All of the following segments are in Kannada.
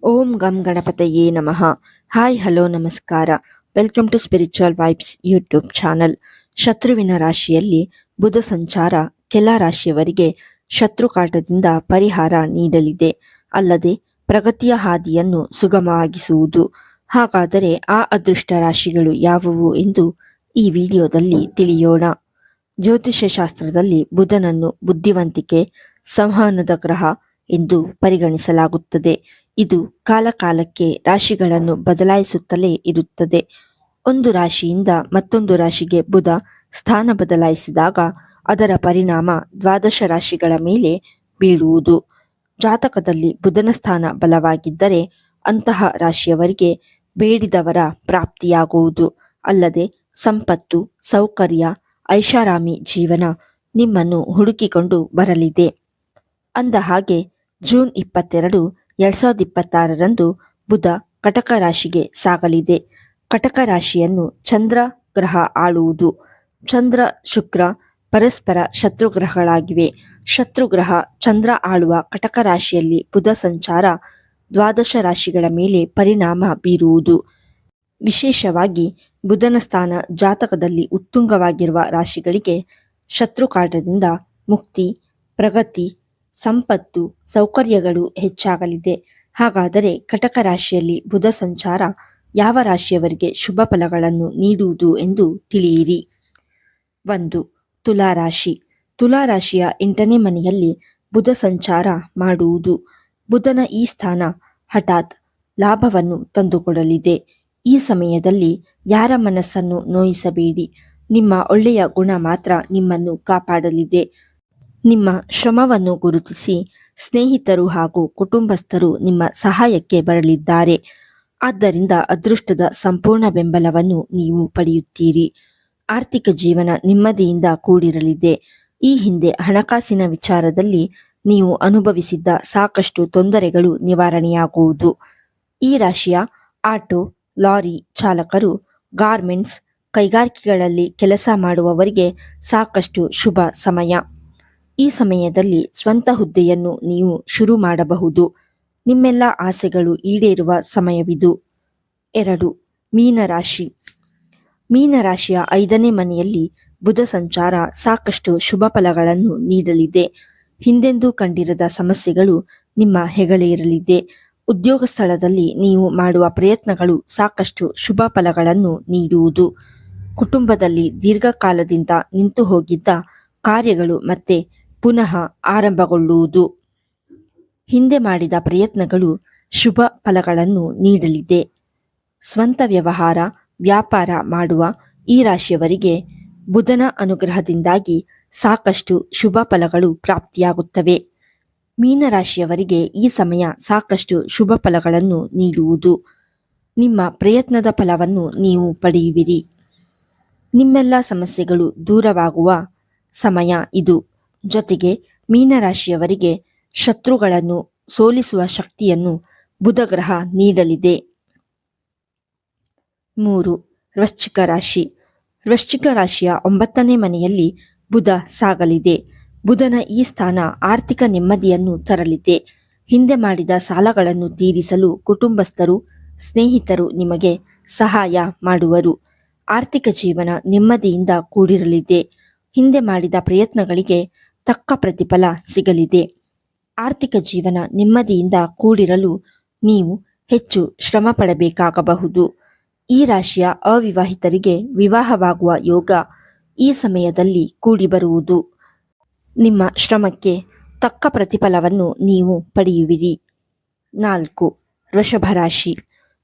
ಓಂ ಗಂ ಗಣಪತಯೇ ನಮಃ. ಹಾಯ್ ಹಲೋ ನಮಸ್ಕಾರ. Welcome to spiritual vibes YouTube channel. ಶತ್ರುವಿನ ರಾಶಿಯಲ್ಲಿ ಬುಧ ಸಂಚಾರ ಕೆಲ ರಾಶಿಯವರಿಗೆ ಶತ್ರುಕಾಟದಿಂದ ಪರಿಹಾರ ನೀಡಲಿದೆ, ಅಲ್ಲದೆ ಪ್ರಗತಿಯ ಹಾದಿಯನ್ನು ಸುಗಮವಾಗಿಸುವುದು. ಹಾಗಾದರೆ ಆ ಅದೃಷ್ಟ ರಾಶಿಗಳು ಯಾವುವು ಎಂದು ಈ ವಿಡಿಯೋದಲ್ಲಿ ತಿಳಿಯೋಣ. ಜ್ಯೋತಿಷ್ಯ ಶಾಸ್ತ್ರದಲ್ಲಿ ಬುಧನನ್ನು ಬುದ್ಧಿವಂತಿಕೆ, ಸಂವಹನದ ಗ್ರಹ ಎಂದು ಪರಿಗಣಿಸಲಾಗುತ್ತದೆ. ಇದು ಕಾಲಕಾಲಕ್ಕೆ ರಾಶಿಗಳನ್ನು ಬದಲಾಯಿಸುತ್ತಲೇ ಇರುತ್ತದೆ. ಒಂದು ರಾಶಿಯಿಂದ ಮತ್ತೊಂದು ರಾಶಿಗೆ ಬುಧ ಸ್ಥಾನ ಬದಲಾಯಿಸಿದಾಗ ಅದರ ಪರಿಣಾಮ ದ್ವಾದಶ ರಾಶಿಗಳ ಮೇಲೆ ಬೀಳುವುದು. ಜಾತಕದಲ್ಲಿ ಬುಧನ ಸ್ಥಾನ ಬಲವಾಗಿದ್ದರೆ ಅಂತಹ ರಾಶಿಯವರಿಗೆ ಬೇಡಿದವರ ಪ್ರಾಪ್ತಿಯಾಗುವುದು, ಅಲ್ಲದೆ ಸಂಪತ್ತು, ಸೌಕರ್ಯ, ಐಷಾರಾಮಿ ಜೀವನ ನಿಮ್ಮನ್ನು ಹುಡುಕಿಕೊಂಡು ಬರಲಿದೆ. ಅಂದ ಹಾಗೆ ಜೂನ್ 22, 2026ರಂದು ಬುಧ ಕಟಕ ರಾಶಿಗೆ ಸಾಗಲಿದೆ. ಕಟಕ ರಾಶಿಯನ್ನು ಚಂದ್ರ ಗ್ರಹ ಆಳುವುದು. ಚಂದ್ರ, ಶುಕ್ರ ಪರಸ್ಪರ ಶತ್ರುಗ್ರಹಗಳಾಗಿವೆ. ಶತ್ರುಗ್ರಹ ಚಂದ್ರ ಆಳುವ ಕಟಕ ರಾಶಿಯಲ್ಲಿ ಬುಧ ಸಂಚಾರ ದ್ವಾದಶ ರಾಶಿಗಳ ಮೇಲೆ ಪರಿಣಾಮ ಬೀರುವುದು. ವಿಶೇಷವಾಗಿ ಬುಧನ ಸ್ಥಾನ ಜಾತಕದಲ್ಲಿ ಉತ್ತುಂಗವಾಗಿರುವ ರಾಶಿಗಳಿಗೆ ಶತ್ರುಕಾಟದಿಂದ ಮುಕ್ತಿ, ಪ್ರಗತಿ, ಸಂಪತ್ತು, ಸೌಕರ್ಯಗಳು ಹೆಚ್ಚಾಗಲಿದೆ. ಹಾಗಾದರೆ ಕಟಕ ರಾಶಿಯಲ್ಲಿ ಬುಧ ಸಂಚಾರ ಯಾವ ರಾಶಿಯವರಿಗೆ ಶುಭ ಫಲಗಳನ್ನು ನೀಡುವುದು ಎಂದು ತಿಳಿಯಿರಿ. 1. ತುಲಾರಾಶಿ. ತುಲಾರಾಶಿಯ 8ನೇ ಮನೆಯಲ್ಲಿ ಬುಧ ಸಂಚಾರ ಮಾಡುವುದು. ಬುಧನ ಈ ಸ್ಥಾನ ಹಠಾತ್ ಲಾಭವನ್ನು ತಂದುಕೊಡಲಿದೆ. ಈ ಸಮಯದಲ್ಲಿ ಯಾರ ಮನಸ್ಸನ್ನು ನೋಯಿಸಬೇಡಿ. ನಿಮ್ಮ ಒಳ್ಳೆಯ ಗುಣ ಮಾತ್ರ ನಿಮ್ಮನ್ನು ಕಾಪಾಡಲಿದೆ. ನಿಮ್ಮ ಶ್ರಮವನ್ನು ಗುರುತಿಸಿ ಸ್ನೇಹಿತರು ಹಾಗೂ ಕುಟುಂಬಸ್ಥರು ನಿಮ್ಮ ಸಹಾಯಕ್ಕೆ ಬರಲಿದ್ದಾರೆ. ಆದ್ದರಿಂದ ಅದೃಷ್ಟದ ಸಂಪೂರ್ಣ ಬೆಂಬಲವನ್ನು ನೀವು ಪಡೆಯುತ್ತೀರಿ. ಆರ್ಥಿಕ ಜೀವನ ನೆಮ್ಮದಿಯಿಂದ ಕೂಡಿರಲಿದೆ. ಈ ಹಿಂದೆ ಹಣಕಾಸಿನ ವಿಚಾರದಲ್ಲಿ ನೀವು ಅನುಭವಿಸಿದ್ದ ಸಾಕಷ್ಟು ತೊಂದರೆಗಳು ನಿವಾರಣೆಯಾಗುವುದು. ಈ ರಾಶಿಯ ಆಟೋ, ಲಾರಿ ಚಾಲಕರು, ಗಾರ್ಮೆಂಟ್ಸ್, ಕೈಗಾರಿಕೆಗಳಲ್ಲಿ ಕೆಲಸ ಮಾಡುವವರಿಗೆ ಸಾಕಷ್ಟು ಶುಭ ಸಮಯ. ಈ ಸಮಯದಲ್ಲಿ ಸ್ವಂತ ಹುದ್ದೆಯನ್ನು ನೀವು ಶುರು ಮಾಡಬಹುದು. ನಿಮ್ಮೆಲ್ಲ ಆಸೆಗಳು ಈಡೇರುವ ಸಮಯವಿದು. 2. ಮೀನರಾಶಿ. ಮೀನರಾಶಿಯ 5ನೇ ಮನೆಯಲ್ಲಿ ಬುಧ ಸಂಚಾರ ಸಾಕಷ್ಟು ಶುಭ ಫಲಗಳನ್ನು ನೀಡಲಿದೆ. ಹಿಂದೆಂದೂ ಕಂಡಿರದ ಸಮಸ್ಯೆಗಳು ನಿಮ್ಮ ಹೆಗಲೇರಲಿದೆ. ಉದ್ಯೋಗ ಸ್ಥಳದಲ್ಲಿ ನೀವು ಮಾಡುವ ಪ್ರಯತ್ನಗಳು ಸಾಕಷ್ಟು ಶುಭ ಫಲಗಳನ್ನು ನೀಡುವುದು. ಕುಟುಂಬದಲ್ಲಿ ದೀರ್ಘಕಾಲದಿಂದ ನಿಂತು ಹೋಗಿದ್ದ ಕಾರ್ಯಗಳು ಮತ್ತೆ ಪುನಃ ಆರಂಭಗೊಳ್ಳುವುದು. ಹಿಂದೆ ಮಾಡಿದ ಪ್ರಯತ್ನಗಳು ಶುಭ ಫಲಗಳನ್ನು ನೀಡಲಿದೆ. ಸ್ವಂತ ವ್ಯವಹಾರ, ವ್ಯಾಪಾರ ಮಾಡುವ ಈ ರಾಶಿಯವರಿಗೆ ಬುಧನ ಅನುಗ್ರಹದಿಂದಾಗಿ ಸಾಕಷ್ಟು ಶುಭ ಫಲಗಳು ಪ್ರಾಪ್ತಿಯಾಗುತ್ತವೆ. ಮೀನರಾಶಿಯವರಿಗೆ ಈ ಸಮಯ ಸಾಕಷ್ಟು ಶುಭ ಫಲಗಳನ್ನು ನೀಡುವುದು. ನಿಮ್ಮ ಪ್ರಯತ್ನದ ಫಲವನ್ನು ನೀವು ಪಡೆಯುವಿರಿ. ನಿಮ್ಮೆಲ್ಲ ಸಮಸ್ಯೆಗಳು ದೂರವಾಗುವ ಸಮಯ ಇದು. ಜೊತೆಗೆ ಮೀನರಾಶಿಯವರಿಗೆ ಶತ್ರುಗಳನ್ನು ಸೋಲಿಸುವ ಶಕ್ತಿಯನ್ನು ಬುಧಗ್ರಹ ನೀಡಲಿದೆ. 3. ವೃಶ್ಚಿಕ ರಾಶಿ. ವೃಶ್ಚಿಕ ರಾಶಿಯ 9ನೇ ಮನೆಯಲ್ಲಿ ಬುಧ ಸಾಗಲಿದೆ. ಬುಧನ ಈ ಸ್ಥಾನ ಆರ್ಥಿಕ ನೆಮ್ಮದಿಯನ್ನು ತರಲಿದೆ. ಹಿಂದೆ ಮಾಡಿದ ಸಾಲಗಳನ್ನು ತೀರಿಸಲು ಕುಟುಂಬಸ್ಥರು, ಸ್ನೇಹಿತರು ನಿಮಗೆ ಸಹಾಯ ಮಾಡುವರು. ಆರ್ಥಿಕ ಜೀವನ ನೆಮ್ಮದಿಯಿಂದ ಕೂಡಿರಲಿದೆ. ಹಿಂದೆ ಮಾಡಿದ ಪ್ರಯತ್ನಗಳಿಗೆ ತಕ್ಕ ಪ್ರತಿಫಲ ಸಿಗಲಿದೆ. ಆರ್ಥಿಕ ಜೀವನ ನೆಮ್ಮದಿಯಿಂದ ಕೂಡಿರಲು ನೀವು ಹೆಚ್ಚು ಶ್ರಮ ಪಡಬೇಕಾಗಬಹುದು. ಈ ರಾಶಿಯ ಅವಿವಾಹಿತರಿಗೆ ವಿವಾಹವಾಗುವ ಯೋಗ ಈ ಸಮಯದಲ್ಲಿ ಕೂಡಿಬರುವುದು. ನಿಮ್ಮ ಶ್ರಮಕ್ಕೆ ತಕ್ಕ ಪ್ರತಿಫಲವನ್ನು ನೀವು ಪಡೆಯುವಿರಿ. 4. ವೃಷಭ ರಾಶಿ.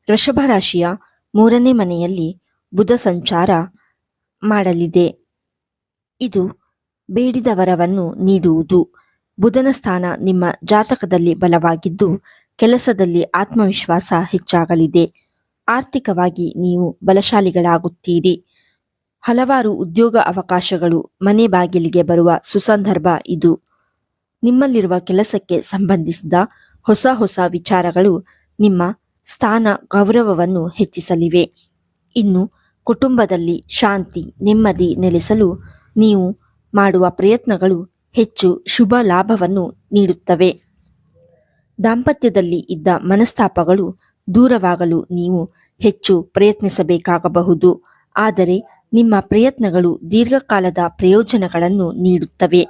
ವೃಷಭ ರಾಶಿಯ 3ನೇ ಮನೆಯಲ್ಲಿ ಬುಧ ಸಂಚಾರ ಮಾಡಲಿದೆ. ಇದು ಬೇಡಿದ ವರವನ್ನು ನೀಡುವುದು. ಬುಧನ ಸ್ಥಾನ ನಿಮ್ಮ ಜಾತಕದಲ್ಲಿ ಬಲವಾಗಿದ್ದು ಕೆಲಸದಲ್ಲಿ ಆತ್ಮವಿಶ್ವಾಸ ಹೆಚ್ಚಾಗಲಿದೆ. ಆರ್ಥಿಕವಾಗಿ ನೀವು ಬಲಶಾಲಿಗಳಾಗುತ್ತೀರಿ. ಹಲವಾರು ಉದ್ಯೋಗ ಅವಕಾಶಗಳು ಮನೆ ಬಾಗಿಲಿಗೆ ಬರುವ ಸುಸಂದರ್ಭ ಇದು. ನಿಮ್ಮಲ್ಲಿರುವ ಕೆಲಸಕ್ಕೆ ಸಂಬಂಧಿಸಿದ ಹೊಸ ವಿಚಾರಗಳು ನಿಮ್ಮ ಸ್ಥಾನ ಗೌರವವನ್ನು ಹೆಚ್ಚಿಸಲಿವೆ. ಇನ್ನು ಕುಟುಂಬದಲ್ಲಿ ಶಾಂತಿ, ನೆಮ್ಮದಿ ನೆಲೆಸಲು ನೀವು ಮಾಡುವ ಪ್ರಯತ್ನಗಳು ಹೆಚ್ಚು ಶುಭ ಲಾಭವನ್ನು ನೀಡುತ್ತವೆ. ದಾಂಪತ್ಯದಲ್ಲಿ ಇದ್ದ ಮನಸ್ತಾಪಗಳು ದೂರವಾಗಲು ನೀವು ಹೆಚ್ಚು ಪ್ರಯತ್ನಿಸಬೇಕಾಗಬಹುದು. ಆದರೆ ನಿಮ್ಮ ಪ್ರಯತ್ನಗಳು ದೀರ್ಘಕಾಲದ ಪ್ರಯೋಜನಗಳನ್ನು ನೀಡುತ್ತವೆ.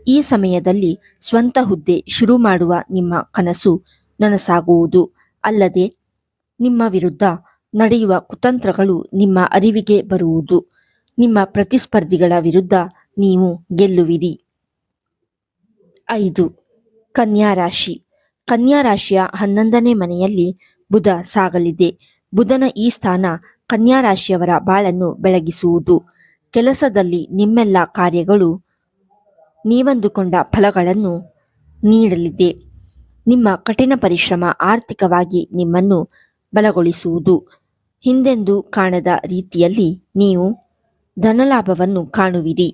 ಈ ಸಮಯದಲ್ಲಿ ಸ್ವಂತ ಹುದ್ದೆ ಶುರು ಮಾಡುವ ನಿಮ್ಮ ಕನಸು ನನಸಾಗುವುದು. ಅಲ್ಲದೆ ನಿಮ್ಮ ವಿರುದ್ಧ ನಡೆಯುವ ಕುತಂತ್ರಗಳು ನಿಮ್ಮ ಅರಿವಿಗೆ ಬರುವುದು. ನಿಮ್ಮ ಪ್ರತಿಸ್ಪರ್ಧಿಗಳ ವಿರುದ್ಧ ನೀವು ಗೆಲ್ಲುವಿರಿ. 5. ಕನ್ಯಾ ರಾಶಿ. ಕನ್ಯಾ ರಾಶಿಯ 11ನೇ ಮನೆಯಲ್ಲಿ ಬುಧ ಸಾಗಲಿದೆ. ಬುಧನ ಈ ಸ್ಥಾನ ಕನ್ಯಾ ರಾಶಿಯವರ ಬಾಳನ್ನು ಬೆಳಗಿಸುವುದು. ಕೆಲಸದಲ್ಲಿ ನಿಮ್ಮೆಲ್ಲ ಕಾರ್ಯಗಳು ನೀವಂದುಕೊಂಡ ಫಲಗಳನ್ನು ನೀಡಲಿದೆ. ನಿಮ್ಮ ಕಠಿಣ ಪರಿಶ್ರಮ ಆರ್ಥಿಕವಾಗಿ ನಿಮ್ಮನ್ನು ಬಲಗೊಳಿಸುವುದು. ಹಿಂದೆಂದೂ ಕಾಣದ ರೀತಿಯಲ್ಲಿ ನೀವು ಧನಲಾಭವನ್ನು ಕಾಣುವಿರಿ.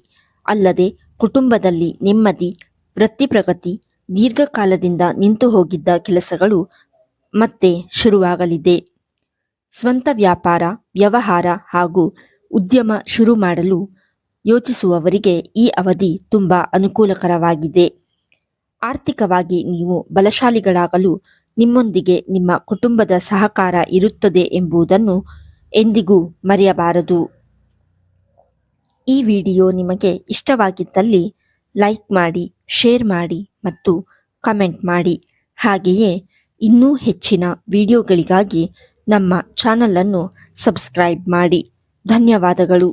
ಅಲ್ಲದೆ ಕುಟುಂಬದಲ್ಲಿ ನೆಮ್ಮದಿ, ವೃತ್ತಿ ಪ್ರಗತಿ, ದೀರ್ಘಕಾಲದಿಂದ ನಿಂತು ಹೋಗಿದ್ದ ಕೆಲಸಗಳು ಮತ್ತೆ ಶುರುವಾಗಲಿದೆ. ಸ್ವಂತ ವ್ಯಾಪಾರ, ವ್ಯವಹಾರ ಹಾಗೂ ಉದ್ಯಮ ಶುರು ಮಾಡಲು ಯೋಚಿಸುವವರಿಗೆ ಈ ಅವಧಿ ತುಂಬ ಅನುಕೂಲಕರವಾಗಿದೆ. ಆರ್ಥಿಕವಾಗಿ ನೀವು ಬಲಶಾಲಿಗಳಾಗಲು ನಿಮ್ಮೊಂದಿಗೆ ನಿಮ್ಮ ಕುಟುಂಬದ ಸಹಕಾರ ಇರುತ್ತದೆ ಎಂಬುದನ್ನು ಎಂದಿಗೂ ಮರೆಯಬಾರದು. ಈ ವಿಡಿಯೋ ನಿಮಗೆ ಇಷ್ಟವಾಗಿದ್ದಲ್ಲಿ ಲೈಕ್ ಮಾಡಿ, ಶೇರ್ ಮಾಡಿ ಮತ್ತು ಕಮೆಂಟ್ ಮಾಡಿ. ಹಾಗೆಯೇ ಇನ್ನೂ ಹೆಚ್ಚಿನ ವಿಡಿಯೋಗಳಿಗಾಗಿ ನಮ್ಮ ಚಾನಲನ್ನು ಸಬ್ಸ್ಕ್ರೈಬ್ ಮಾಡಿ. ಧನ್ಯವಾದಗಳು.